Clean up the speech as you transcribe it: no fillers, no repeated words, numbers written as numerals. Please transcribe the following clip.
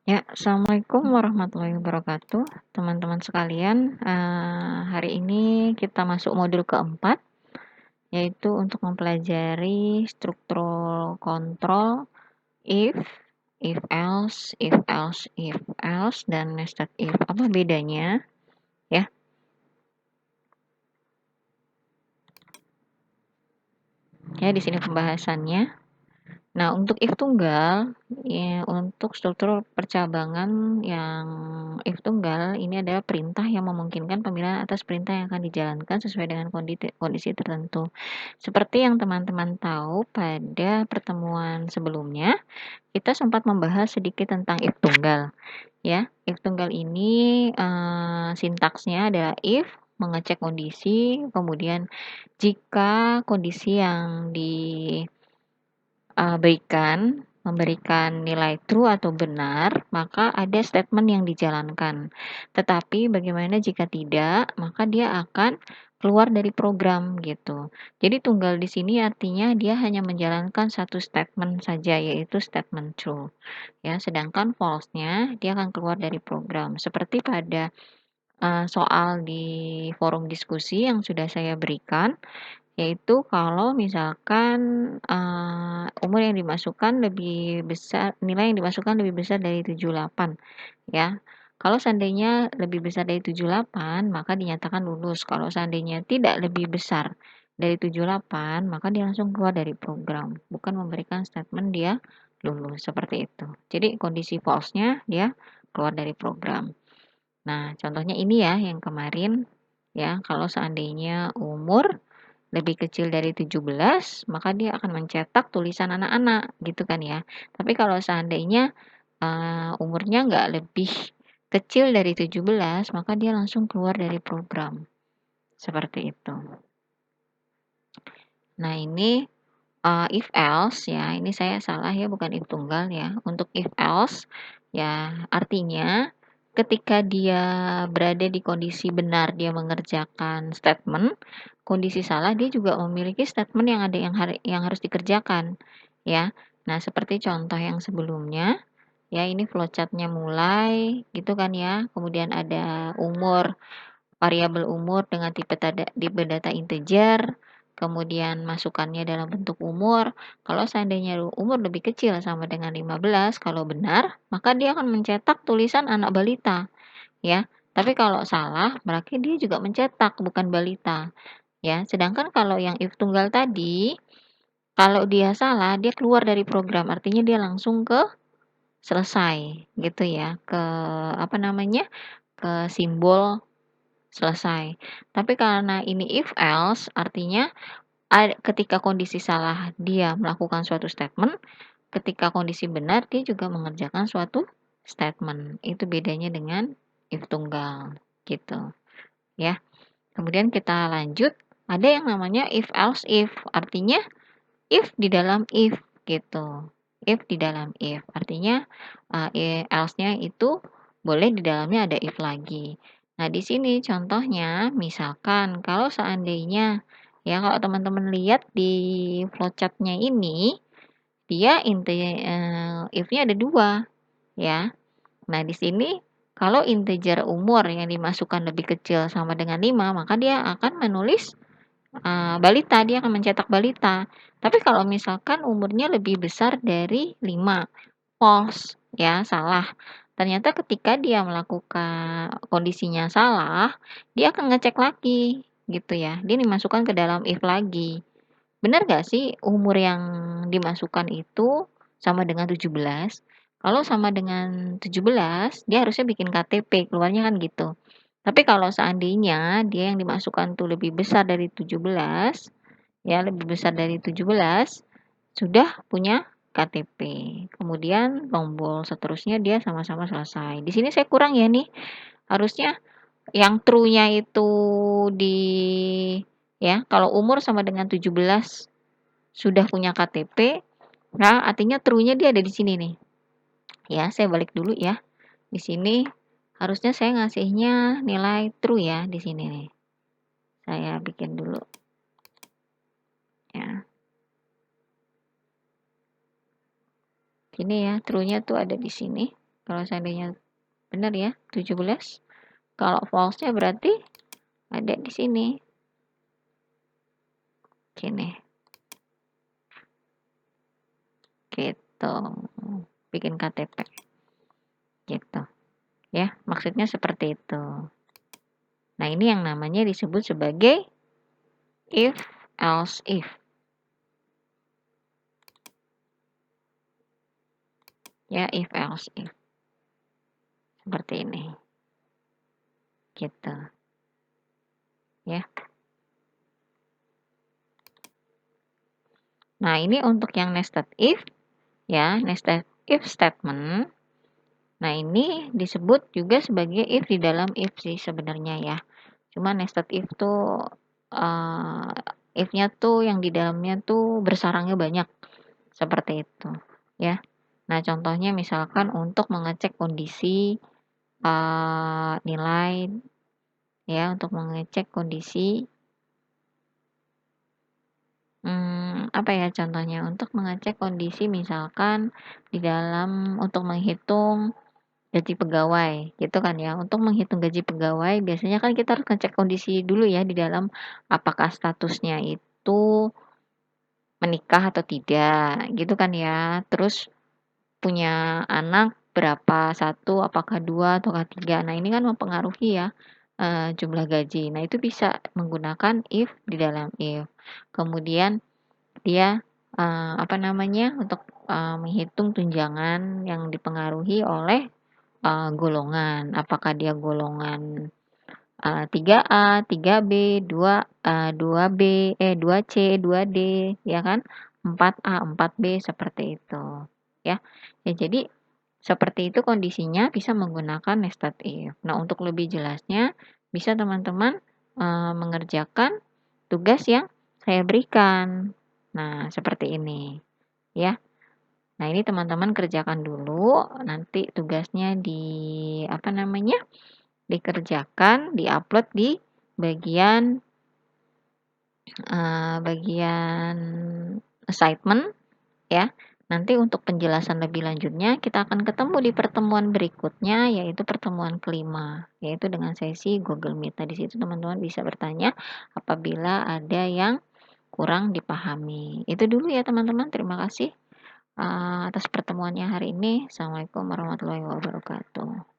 Ya, Assalamualaikum warahmatullahi wabarakatuh, teman-teman sekalian. Hari ini kita masuk modul keempat, yaitu untuk mempelajari struktur kontrol if, if else, if else, if else, dan nested if. Apa bedanya? Ya, di sini pembahasannya. Nah, untuk if tunggal, ya, untuk struktur percabangan yang if tunggal ini adalah perintah yang memungkinkan pemilihan atas perintah yang akan dijalankan sesuai dengan kondisi tertentu. Seperti yang teman-teman tahu pada pertemuan sebelumnya, kita sempat membahas sedikit tentang if tunggal. Ya, if tunggal ini sintaksnya adalah if mengecek kondisi, kemudian jika kondisi yang memberikan nilai true atau benar, maka ada statement yang dijalankan. Tetapi bagaimana jika tidak, maka dia akan keluar dari program gitu. Jadi tunggal di sini artinya dia hanya menjalankan satu statement saja, yaitu statement true. Ya, sedangkan false-nya dia akan keluar dari program. Seperti pada soal di forum diskusi yang sudah saya berikan, yaitu kalau misalkan umur yang dimasukkan lebih besar, nilai yang dimasukkan lebih besar dari 78, ya. Kalau seandainya lebih besar dari 78, maka dinyatakan lulus. Kalau seandainya tidak lebih besar dari 78, maka dia langsung keluar dari program, bukan memberikan statement dia lulus, seperti itu. Jadi kondisi false-nya dia keluar dari program. Nah, contohnya ini ya yang kemarin, ya. Kalau seandainya umur lebih kecil dari 17, maka dia akan mencetak tulisan anak-anak, gitu kan ya. Tapi kalau seandainya umurnya nggak lebih kecil dari 17, maka dia langsung keluar dari program. Seperti itu. Nah, ini if else ya, ini saya salah ya, bukan if tunggal ya. Untuk if else ya, artinya ketika dia berada di kondisi benar dia mengerjakan statement, kondisi salah dia juga memiliki statement yang harus dikerjakan ya. Nah, seperti contoh yang sebelumnya ya, ini flowchart-nya mulai gitu kan ya. Kemudian ada umur, variabel umur dengan tipe data integer, kemudian masukannya dalam bentuk umur. Kalau seandainya umur lebih kecil sama dengan 15, kalau benar, maka dia akan mencetak tulisan anak balita, ya. Tapi kalau salah, berarti dia juga mencetak bukan balita, ya. Sedangkan kalau yang if tunggal tadi, kalau dia salah, dia keluar dari program, artinya dia langsung ke selesai, gitu ya, ke apa namanya, ke simbol selesai. Tapi karena ini if else, artinya ketika kondisi salah dia melakukan suatu statement, ketika kondisi benar dia juga mengerjakan suatu statement. Itu bedanya dengan if tunggal, gitu. Ya. Kemudian kita lanjut, ada yang namanya if else if, artinya if di dalam if, gitu. If di dalam if, artinya else-nya itu boleh di dalamnya ada if lagi. Nah, di sini contohnya, misalkan kalau seandainya, ya kalau teman-teman lihat di flowchart-nya ini, dia if-nya ada 2, ya. Nah, di sini kalau integer umur yang dimasukkan lebih kecil sama dengan 5, maka dia akan menulis balita, dia akan mencetak balita. Tapi kalau misalkan umurnya lebih besar dari 5, false, ya, salah. Ternyata ketika dia melakukan kondisinya salah, dia akan ngecek lagi, gitu ya. Dia dimasukkan ke dalam if lagi. Benar gak sih umur yang dimasukkan itu sama dengan 17? Kalau sama dengan 17, dia harusnya bikin KTP, keluarnya kan gitu. Tapi kalau seandainya dia yang dimasukkan tuh lebih besar dari 17, ya lebih besar dari 17, sudah punya KTP. Kemudian tombol seterusnya dia sama-sama selesai. Di sini saya kurang ya nih. Harusnya yang true-nya itu di ya, kalau umur sama dengan 17 sudah punya KTP, nah artinya true-nya dia ada di sini nih. Ya, saya balik dulu ya. Di sini harusnya saya ngasihnya nilai true ya di sini nih. Saya bikin dulu ya. Ini ya, true-nya tuh ada di sini. Kalau seandainya benar ya, 17. Kalau false-nya berarti ada di sini. Gini. Gitu. Bikin KTP. Gitu. Ya, maksudnya seperti itu. Nah, ini yang namanya disebut sebagai if, else, if. Ya, if, else, if. Seperti ini. Gitu. Ya. Nah, ini untuk yang nested if. Ya, nested if statement. Nah, ini disebut juga sebagai if di dalam if sih sebenarnya ya. Cuma nested if tuh if-nya tuh yang di dalamnya tuh bersarangnya banyak. Seperti itu, ya. Nah, contohnya misalkan untuk mengecek kondisi nilai ya, untuk mengecek kondisi apa ya contohnya? Untuk mengecek kondisi misalkan di dalam untuk menghitung gaji pegawai, gitu kan ya. Untuk menghitung gaji pegawai biasanya kan kita harus ngecek kondisi dulu ya di dalam apakah statusnya itu menikah atau tidak, gitu kan ya. Terus punya anak berapa, satu, apakah dua ataukah tiga. Nah, ini kan mempengaruhi ya jumlah gaji. Nah, itu bisa menggunakan if di dalam if. Kemudian dia apa namanya untuk menghitung tunjangan yang dipengaruhi oleh golongan. Apakah dia golongan 3A, 3B, 2B, 2C, 2D, ya kan? 4A, 4B seperti itu. Ya. Ya, jadi seperti itu kondisinya bisa menggunakan nested if. Nah, untuk lebih jelasnya bisa teman-teman mengerjakan tugas yang saya berikan. Nah, seperti ini, ya. Nah, ini teman-teman kerjakan dulu, nanti tugasnya apa namanya? Dikerjakan, diupload di bagian bagian assignment ya. Nanti untuk penjelasan lebih lanjutnya kita akan ketemu di pertemuan berikutnya yaitu pertemuan kelima, yaitu dengan sesi Google Meet. Nah, di situ teman-teman bisa bertanya apabila ada yang kurang dipahami. Itu dulu ya teman-teman. Terima kasih atas pertemuannya hari ini. Assalamualaikum warahmatullahi wabarakatuh.